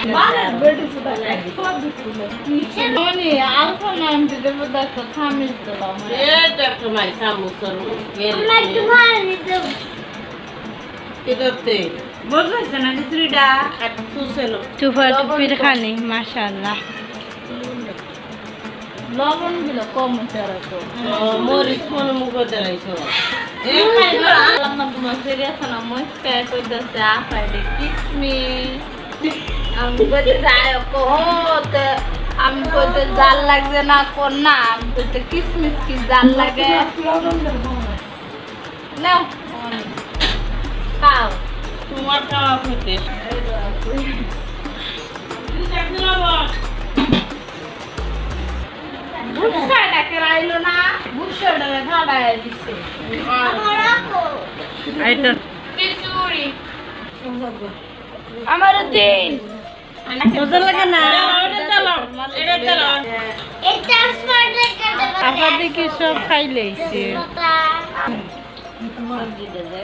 Mana bedu sudah ekor betul. Ini alfa nanti dia betul khamis dalam. এটা তোমার সামুসর আমার তোমার নিতে এটাতে বুঝছেন না চিত্রিটা একটা তুসেল চুপা চুপির খানি মাশাআল্লাহ লবণ গুলো কম হচ্ছে আর তো মরিচ কোন মুখ দেখাইছো এই খাইলো আল্লাহ না তোমার সিরিয়াস না মই কাই কইতাছে আফাইডে কিসমিস আমি কইতে যাই কহতে আমি কইতে জাল লাগবে না কোন না আমি কইতে কিসমিস কি জাল লাগে নাও খাও তোমার খাওয়া হইতে বুঝছাটা কেরাইলো না বুঝছাটা ঠাডায় দিছে আমার আপু আইতো কিচুড়ি আমার দিন মজা লাগে না এটা চলো এই ট্রান্সফারটা কেটে আবার দেখি সব খাইলেইছে কথা সবজি দে দে